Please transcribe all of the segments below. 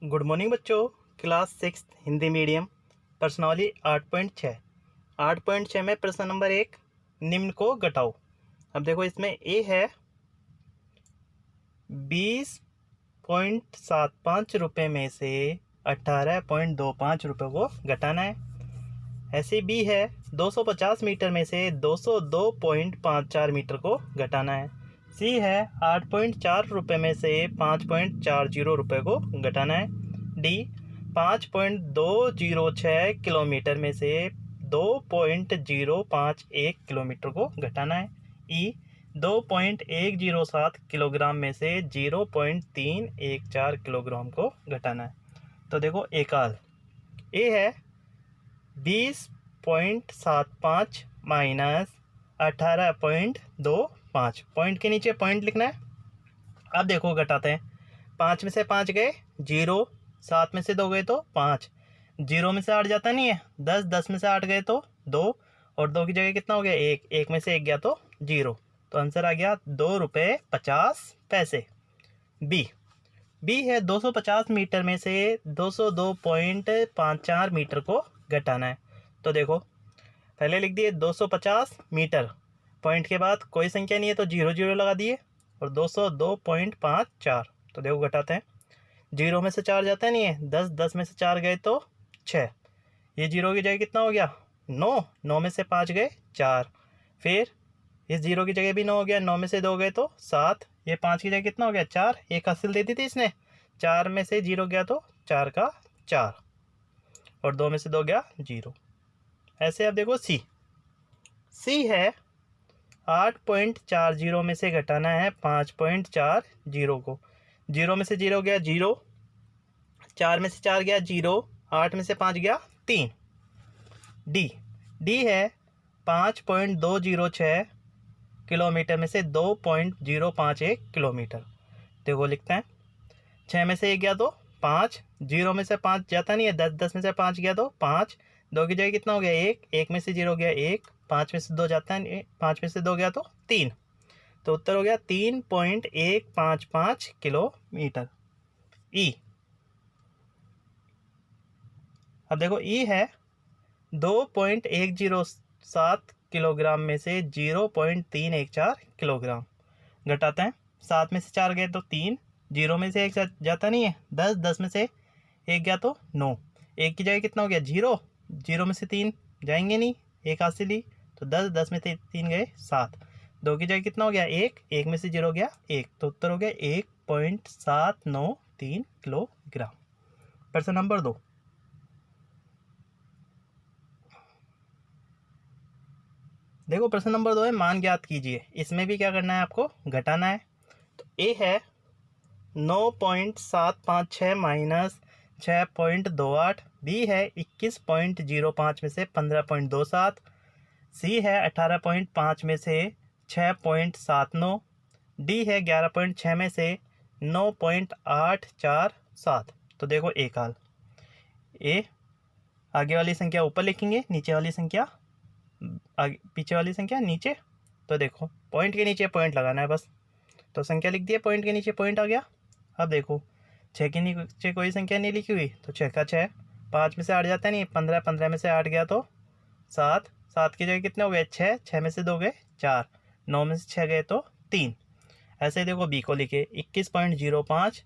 Good morning बच्चों। Class 6 Hindi medium प्रश्नावली 8.6 8.6 में प्रश्न नंबर 1, निम्न को घटाओ। अब देखो इसमें ए है 20.75 रुपये में से 18.25 रुपये को घटाना है। ऐसे बी है 250 मीटर में से 202.54 मीटर को घटाना है। सी है 8.4 रुपये में से 5.40 रुपये को घटाना है। डी 5.206 किलोमीटर में से 2.051 किलोमीटर को घटाना है। ई 2.107 किलोग्राम में से 0.314 किलोग्राम को घटाना है। तो देखो एकाल ए है 20.75 माइनस 18.25, पॉइंट के नीचे पॉइंट लिखना है। अब देखो घटाते हैं, 5 में से 5 गए 0, 7 में से 2 गए तो 5, 0 में से 8 जाता नहीं है, 10 में से 8 गए तो 2, और 2 की जगह कितना हो गया 1, 1 में से 1 गया तो 0, तो आंसर आ गया 2 रुपये 50 पैसे। बी है 250 मीटर में से 202.54 मीटर को घटाना है। तो देखो पहले लिख दिए 250 मीटर, पॉइंट के बाद कोई संख्या नहीं है तो 0 0 लगा दिए, और 202.54। तो देखो घटाते हैं, 0 में से 4 जाता नहीं है, 10 में से 4 गए तो 6, ये 0 की जगह कितना हो गया 9, 9 में से 5 गए 4, फिर इस 0 की जगह भी 9 हो गया, 9 में से 2 गए तो 7, ये 5 की जगह कितना हो गया 4, एक हासिल दे दी थी इसने, 4 में से 0 गया तो 4 का 4, और 2 में से 2 गया 0। ऐसे अब देखो सी है 8.40 में से घटाना है 5.40 को, 0 में से 0 गया 0, 4 में से 4 गया 0, 8 में से 5 गया 3। डी है 5.206 किलोमीटर में से 2.051 किलोमीटर। देखो लिखते हैं, 6 में से 1 गया तो 5, 0 में से 5 जाता नहीं है, 10 में से 5 गया तो 5, 2 की जगह कितना हो गया 1, 1 में से 0 गया 1, 5 में से 2 जाता है, 5 में से 2 गया तो 3, तो उत्तर हो गया 3.155 किलोमीटर। ई अब देखो ई है 2.107 किलोग्राम में से 0.314 किलोग्राम। घटाते हैं, 7 में से 4 गए तो 3, 0 में से 1 जाता नहीं है, 10 में से 1 गया तो 9, 1 की जगह कितना हो गया 0, 0 में से 3 जाएंगे नहीं, एक हासिल ली, तो 10 में से 3 गए 7, 2 की जगह कितना हो गया 1, 1 में से 0 गया 1, तो उत्तर हो गया 1.793 किलोग्राम। प्रश्न नंबर 2, देखो प्रश्न नंबर 2 है मान ज्ञात कीजिए। इसमें भी क्या करना है आपको घटाना है। तो ए है 9.756 माइनस 6.28, बी है 21.05 में से 15.27, सी है 18.5 में से 6.79, डी है 11.6 में से 9.847। तो देखो एक हाल ए, आगे वाली संख्या ऊपर लिखेंगे, नीचे वाली संख्या आगे, पीछे वाली संख्या नीचे। तो देखो पॉइंट के नीचे पॉइंट लगाना है बस, तो संख्या लिख दिए, पॉइंट के नीचे पॉइंट आ गया। अब देखो 6 के नीचे कोई संख्या नहीं लिखी हुई, तो 6 का 6, 5 में से 8 जाता नहीं, 15, 15 में से 8 गया तो 7, 7 की जगह कितने हो गए 6, 6 में से 2 गए 4, 9 में से 6 गए तो 3। ऐसे ही देखो बी को लिखे 21.05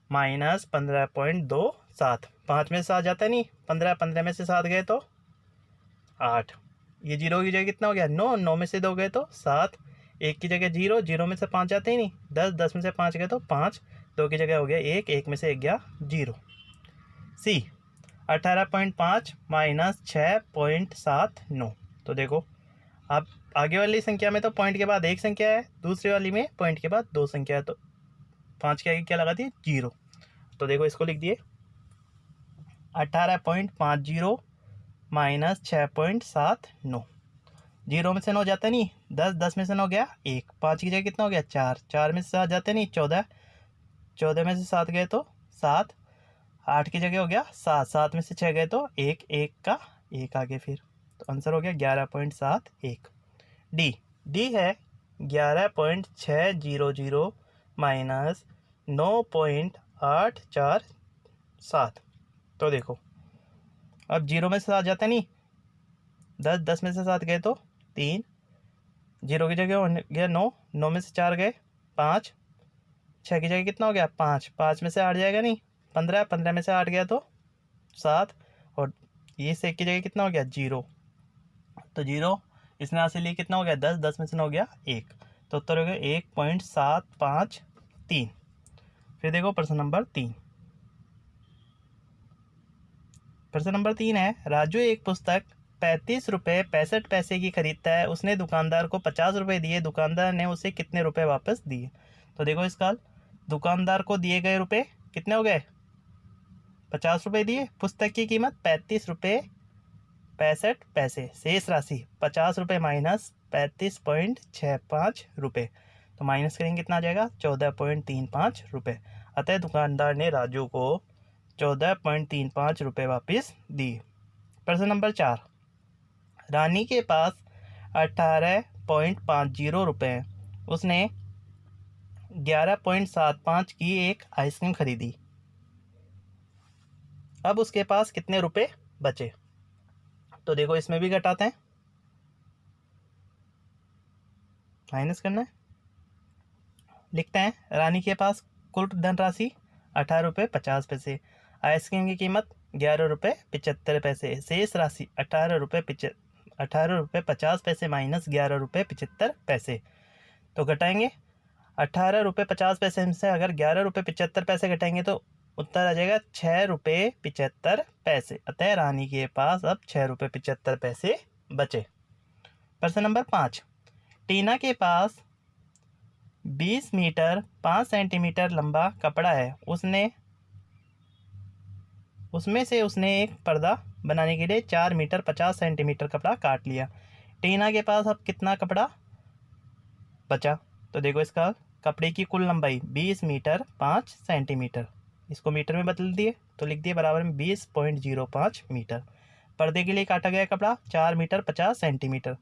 माइनस 15.27, 5 में से 7 जाता नहीं, 15, 15 में से 7 गए तो 8, ये 0 की जगह कितना हो गया 9, 9 में से 2 गए तो 7, 1 की जगह 0, 0 में से 5 जाते ही नहीं, 10 में से 5 गए तो 5, 2 की जगह हो गया 1, 1 में से 1 गया 0। सी 18.5 माइनस 6.79। तो देखो अब आगे वाली संख्या में तो पॉइंट के बाद एक संख्या है, दूसरी वाली में पॉइंट के बाद 2 संख्या है, तो 5 के आगे क्या लगा दिए 0। तो देखो इसको लिख दिए 18.50 माइनस 6.79, 0 में से 9 जाता नहीं, 10 में से 9 गया 1, 5 की जगह कितना हो गया 4, 4 में से 7 जाते नहीं 14, 14 में से 7 गए तो 7, 8 की जगह हो गया 7, 7 में से 6 गए तो 1, 1 का 1 आगे, फिर तो आंसर हो गया 11.71। डी है 11.600 माइनस 9.840 7। तो देखो अब 0 में से 7 जाता नहीं, 10 में से 7 गए तो 3, 0 की जगह हो गया 9, 9 में से 4 गए 5, 6 की जगह कितना हो गया 5, 5 में से 8 जाएगा नहीं 15, 15 में से 8 गया तो 7, और ये से 1 की जगह कितना हो गया 0, तो 0 इसने यहाँ से लिए कितना हो गया 10, 10 में से 9 हो गया 1, तो उत्तर हो गया 1.753। फिर देखो प्रश्न नंबर 3। प्रश्न नंबर 3 है, राजू एक पुस्तक 35 रुपये 65 पैसे की खरीदता है, उसने दुकानदार को 50 रुपये दिए, दुकानदार ने उसे कितने रुपए वापस दिए। तो देखो इसका हल, दुकानदार को दिए गए रुपए कितने हो गए 50 रुपये दिए, पुस्तक की कीमत 35 रुपये 65 पैसे, शेष राशि 50 रुपये माइनस 35.65 रुपये, तो माइनस करेंगे कितना आ जाएगा 14.35 रुपये। अतः दुकानदार ने राजू को 14.35 रुपये वापस दिए। प्रश्न नंबर 4, रानी के पास 18.50 रुपये हैं, उसने 11.75 की एक आइसक्रीम खरीदी, अब उसके पास कितने रुपए बचे। तो देखो इसमें भी घटाते हैं, माइनस करना है, लिखते हैं रानी के पास कुल धनराशि 18 रुपये 50 पैसे, आइसक्रीम की कीमत 11 रुपये 75 पैसे, शेष राशि 18 रुपये 50 पैसे माइनस 11 रुपये 75 पैसे। तो घटाएंगे 18 रुपये 50 पैसे से अगर 11 रुपये 75 पैसे घटाएंगे तो उत्तर आ जाएगा 6 रुपये 75 पैसे। अतः रानी के पास अब 6 रुपये 75 पैसे बचे। प्रश्न नंबर 5, टीना के पास 20 मीटर 5 सेंटीमीटर लंबा कपड़ा है, उसमें से उसने एक पर्दा बनाने के लिए 4 मीटर 50 सेंटीमीटर कपड़ा काट लिया, टीना के पास अब कितना कपड़ा बचा। तो देखो इसका कपड़े की कुल लंबाई 20 मीटर 5 सेंटीमीटर, इसको मीटर में बदल दिए तो लिख दिए बराबर में 20.05 मीटर। पर्दे के लिए काटा गया कपड़ा 4 मीटर 50 सेंटीमीटर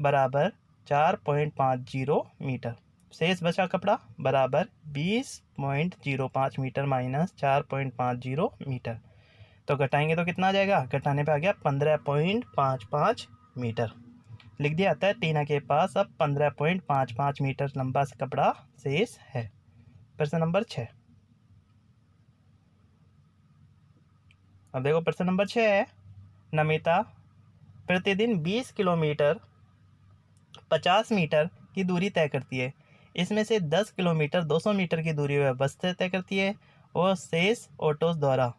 बराबर 4.50 मीटर, शेष बचा कपड़ा बराबर 20.05 मीटर माइनस 4.50 मीटर। तो घटाएंगे तो कितना आ जाएगा, घटाने पे आ गया 15.55 मीटर, लिख दिया। आता है टीना के पास अब 15.55 मीटर लंबा कपड़ा शेष है। प्रश्न नंबर 6, अब देखो प्रश्न नंबर 6 है, नमिता प्रतिदिन 20 किलोमीटर 50 मीटर की दूरी तय करती है, इसमें से 10 किलोमीटर 200 मीटर की दूरी वह बस से तय करती है और शेष ऑटो द्वारा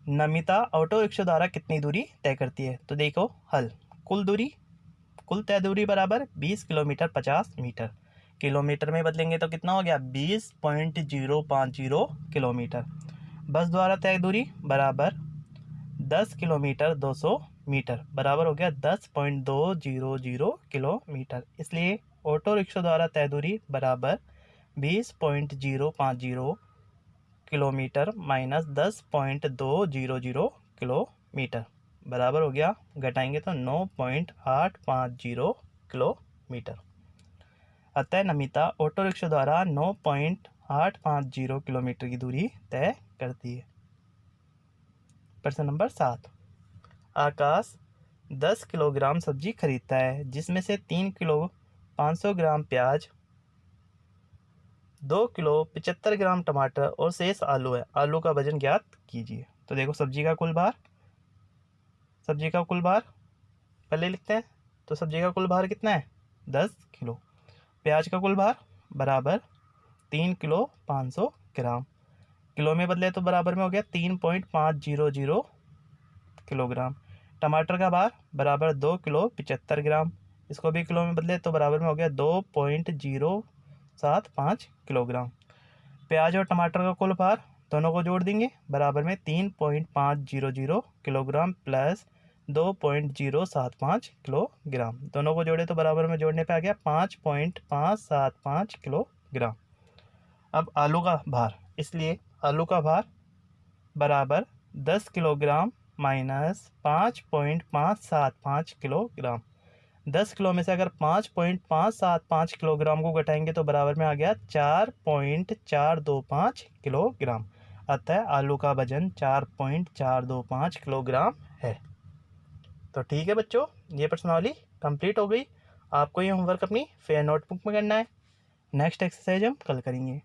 नमिता ऑटो रिक्शा द्वारा कितनी दूरी तय करती है। तो देखो हल, कुल तय दूरी बराबर 20 किलोमीटर 50 मीटर, किलोमीटर में बदलेंगे तो कितना हो गया 20.050 किलोमीटर, बस द्वारा तय दूरी बराबर 10 किलोमीटर 200 मीटर बराबर हो गया 10.200 किलोमीटर, इसलिए ऑटो रिक्शा द्वारा तय दूरी बराबर 20.050 किलोमीटर माइनस 10.200 किलोमीटर बराबर हो गया, घटाएंगे तो 9.850 किलोमीटर। अतः नमिता ऑटो रिक्शा द्वारा 9.850 किलोमीटर की दूरी तय करती है। प्रश्न नंबर 7, आकाश 10 किलोग्राम सब्जी खरीदता है, जिसमें से 3 किलो 500 ग्राम प्याज, 2 किलो 75 ग्राम टमाटर और शेष आलू है, आलू का वजन ज्ञात कीजिए। तो देखो सब्जी का कुल भार पहले लिखते हैं, तो सब्जी का कुल भार कितना है 10 किलो, प्याज का कुल भार बराबर 3 किलो 500 ग्राम, किलो में बदले तो बराबर में हो गया 3.500 किलोग्राम, टमाटर का भार बराबर 2 किलो 75 ग्राम, इसको भी किलो में बदले तो बराबर में हो गया 2.075 किलोग्राम, प्याज और टमाटर का कुल भार दोनों को जोड़ देंगे बराबर में 3.500 किलोग्राम प्लस 2.075 किलोग्राम, दोनों को जोड़े तो बराबर में जोड़ने पे आ गया 5.575 किलोग्राम। अब आलू का भार, इसलिए आलू का भार बराबर 10 किलोग्राम माइनस 5.575 किलोग्राम, 10 किलो में से अगर 5.575 किलोग्राम को घटाएंगे तो बराबर में आ गया 4.425 किलोग्राम। आता है आलू का वजन 4.425 किलोग्राम है। तो ठीक है बच्चों, ये प्रश्नावली कंप्लीट हो गई। आपको ये होमवर्क अपनी फेयर नोटबुक में करना है। नेक्स्ट एक्सरसाइज हम कल करेंगे।